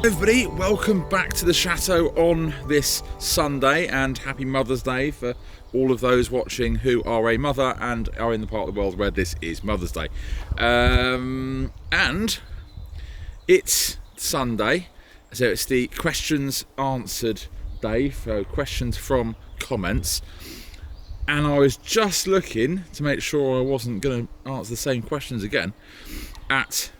Everybody, welcome back to the Chateau on this Sunday, and happy Mother's Day for all of those watching who are a mother and are in the part of the world where this is Mother's Day. And it's Sunday, so it's the questions answered day, so questions from comments. And I was just looking to make sure I wasn't going to answer the same questions again at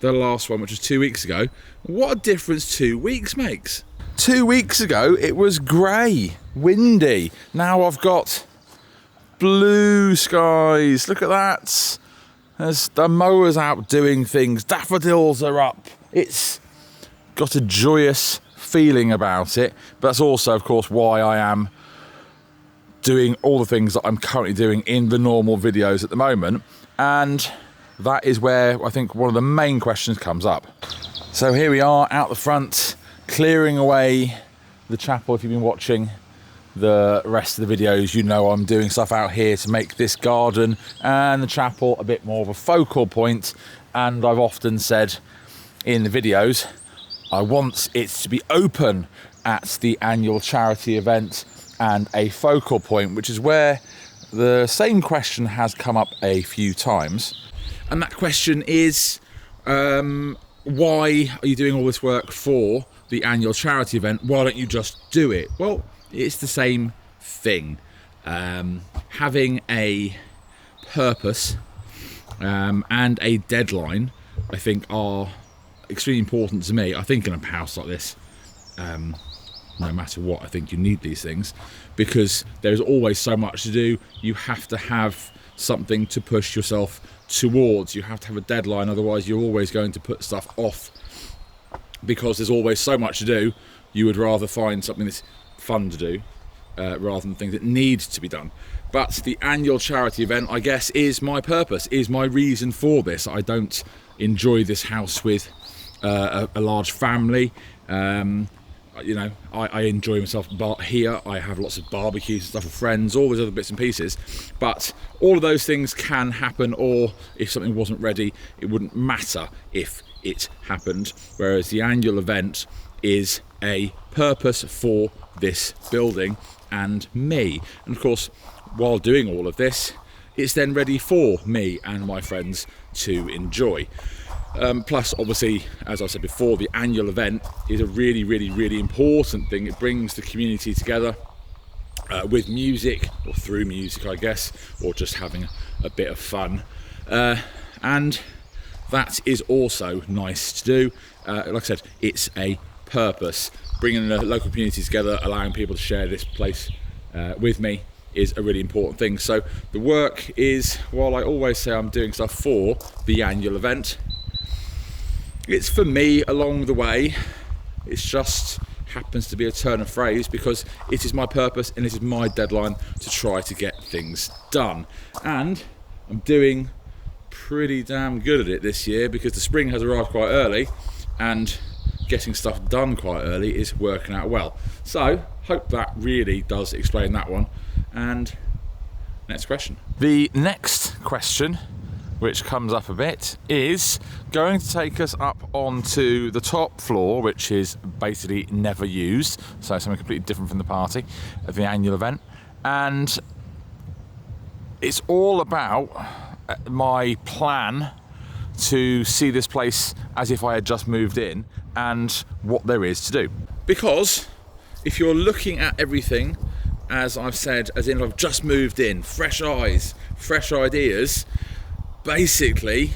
the last one, which was 2 weeks ago. What a difference 2 weeks makes. 2 weeks ago it was grey, windy. Now I've got blue skies. Look at that. There's the mowers out doing things. Daffodils are up. It's got a joyous feeling about it. But that's also, of course, why I am doing all the things that I'm currently doing in the normal videos at the moment. And that is where I think one of the main questions comes up. So here we are out the front, clearing away the chapel. If you've been watching the rest of the videos, you know I'm doing stuff out here to make this garden and the chapel a bit more of a focal point. And I've often said in the videos, I want it to be open at the annual charity event and a focal point, which is where the same question has come up a few times. And that question is, why are you doing all this work for the annual charity event? Why don't you just do it? Well, it's the same thing. Having a purpose and a deadline, I think, are extremely important to me. I think in a house like this, no matter what, I think you need these things because there's always so much to do. You have to have something to push yourself towards. You have to have a deadline, otherwise you're always going to put stuff off because there's always so much to do. You would rather find something that's fun to do rather than things that need to be done. But the annual charity event, I guess, is my purpose, is my reason for this. I don't enjoy this house with a large family. You know, I enjoy myself here. I have lots of barbecues and stuff with friends, all those other bits and pieces. But all of those things can happen, or if something wasn't ready, it wouldn't matter if it happened. Whereas the annual event is a purpose for this building and me. And of course, while doing all of this, it's then ready for me and my friends to enjoy. Plus, obviously, as I said before, the annual event is a really, really, really important thing. It brings the community together with music, or through music, I guess, or just having a bit of fun. And that is also nice to do. Like I said, it's a purpose. Bringing the local community together, allowing people to share this place with me is a really important thing. So the work is, while I always say I'm doing stuff for the annual event, it's for me along the way. It just happens to be a turn of phrase because it is my purpose and it is my deadline to try to get things done. And I'm doing pretty damn good at it this year because the spring has arrived quite early and getting stuff done quite early is working out well. So, hope that really does explain that one. And next question. The next question, which comes up a bit, is going to take us up onto the top floor, which is basically never used, so something completely different from the party at the annual event. And it's all about my plan to see this place as if I had just moved in and what there is to do. Because if you're looking at everything, as I've said, as in I've just moved in, fresh eyes, fresh ideas, basically,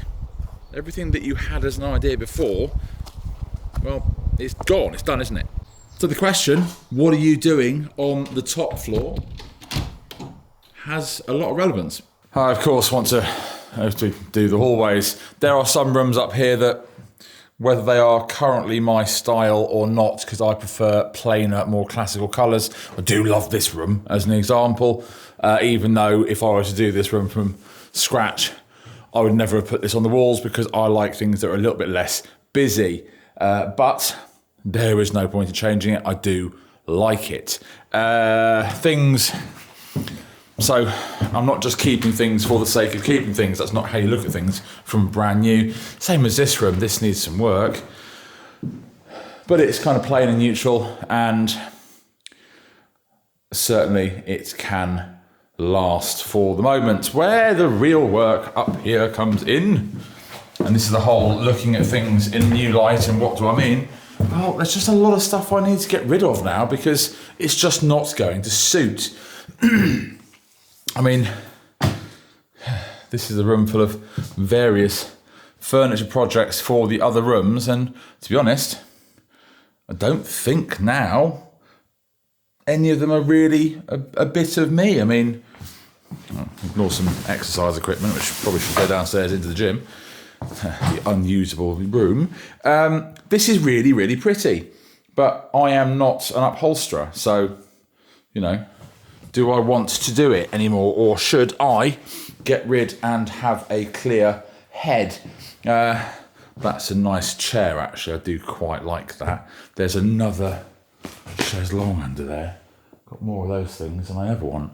everything that you had as an idea before, well, it's gone, it's done, isn't it? So the question, what are you doing on the top floor, has a lot of relevance. I, of course, want to do the hallways. There are some rooms up here that, whether they are currently my style or not, because I prefer plainer, more classical colours. I do love this room, as an example, even though if I were to do this room from scratch, I would never have put this on the walls because I like things that are a little bit less busy. But there is no point in changing it. I do like it. So I'm not just keeping things for the sake of keeping things. That's not how you look at things from brand new. Same as this room. This needs some work. but it's kind of plain and neutral, and certainly it can last for the moment. Where the real work up here comes in, and this is the whole looking at things in new light. And what do I mean? Well, there's just a lot of stuff I need to get rid of now because it's just not going to suit. I mean, this is a room full of various furniture projects for the other rooms, and to be honest, I don't think now any of them are really a bit of me. I mean, ignore some exercise equipment, which probably should go downstairs into the gym, the unusable room. This is really, really pretty, but I am not an upholsterer, so, you know, do I want to do it anymore, or should I get rid and have a clear head? That's a nice chair, actually. I do quite like that. There's another chaise longue under there. Got more of those things than I ever want.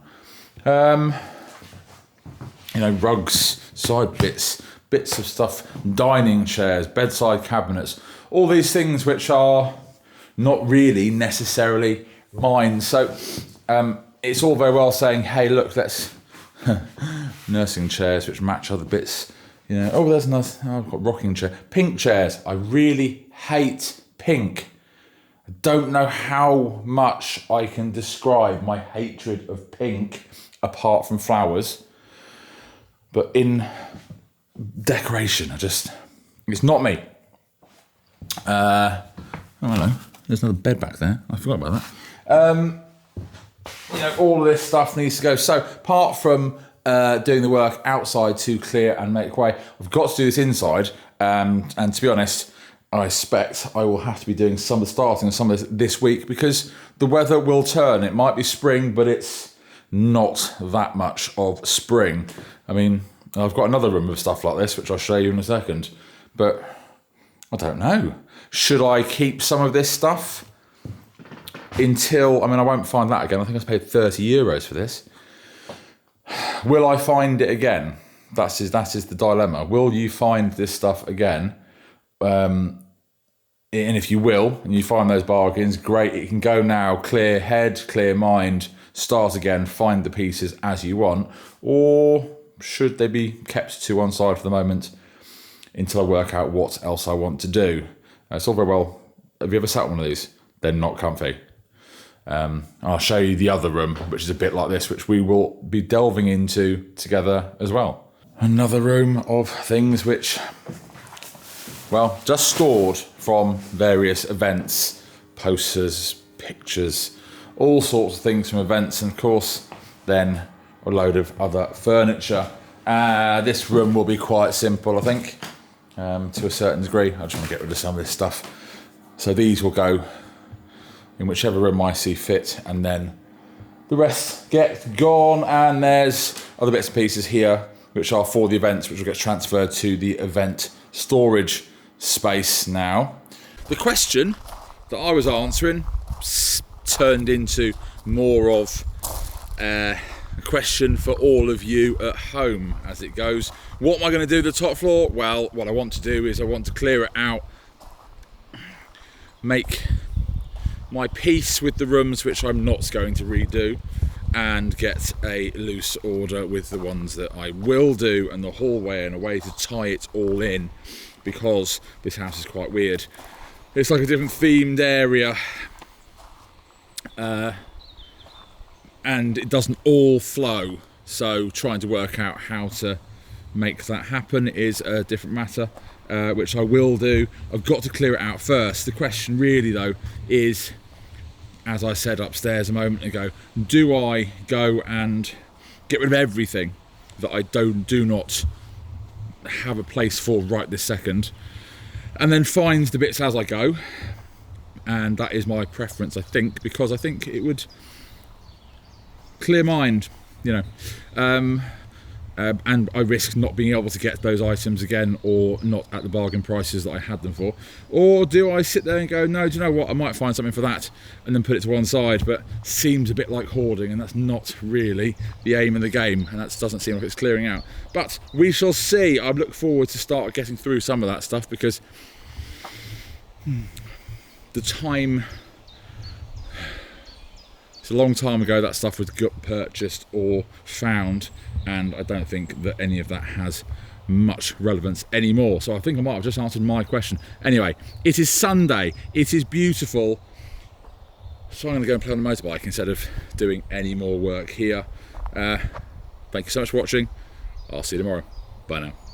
You know, rugs, side bits of stuff, dining chairs, bedside cabinets, all these things which are not really necessarily mine. So it's all very well saying, hey, look, let's nursing chairs which match other bits. You know, oh, there's another. Oh, I've got rocking chair. Pink chairs. I really hate pink. I don't know how much I can describe my hatred of pink apart from flowers. But in decoration, it's not me. I don't know. There's another bed back there. I forgot about that. You know, all of this stuff needs to go. So apart from doing the work outside to clear and make way, I've got to do this inside. And to be honest, I expect I will have to be doing starting some of this week because the weather will turn. It might be spring, but it's not that much of spring. I mean, I've got another room of stuff like this, which I'll show you in a second. But I don't know. Should I keep some of this stuff until... I mean, I won't find that again. I think I paid €30 for this. Will I find it again? That is the dilemma. Will you find this stuff again? And if you will, and you find those bargains, great. It can go now, clear head, clear mind, start again, find the pieces as you want. Or should they be kept to one side for the moment until I work out what else I want to do? It's all very well. Have you ever sat on one of these? They're not comfy. I'll show you the other room, which is a bit like this, which we will be delving into together as well. Another room of things which, well, just stored from various events, posters, pictures, all sorts of things from events, and of course, then a load of other furniture. This room will be quite simple, I think, to a certain degree. I just want to get rid of some of this stuff. So these will go in whichever room I see fit, and then the rest get gone. And there's other bits and pieces here which are for the events, which will get transferred to the event storage space now. The question that I was answering turned into more of a question for all of you at home as it goes. What am I going to do to the top floor? Well, what I want to do is I want to clear it out, make my peace with the rooms which I'm not going to redo, and get a loose order with the ones that I will do, and the hallway and a way to tie it all in, because this house is quite weird. It's like a different themed area, and it doesn't all flow, so trying to work out how to make that happen is a different matter, which I will do. I've got to clear it out first. The question really though is, as I said upstairs a moment ago, do I go and get rid of everything that I do not have a place for right this second, and then find the bits as I go? And that is my preference, I think, because I think it would clear mind, you know, and I risk not being able to get those items again, or not at the bargain prices that I had them for. Or do I sit there and go, no, do you know what, I might find something for that, and then put it to one side? But seems a bit like hoarding, and that's not really the aim of the game, and that doesn't seem like it's clearing out. But we shall see. I look forward to start getting through some of that stuff, because the time, it's a long time ago that stuff was got purchased or found, and I don't think that any of that has much relevance anymore. So I think I might have just answered my question. Anyway, it is Sunday, it is beautiful, so I'm going to go and play on the motorbike instead of doing any more work here. Thank you so much for watching. I'll see you tomorrow. Bye now.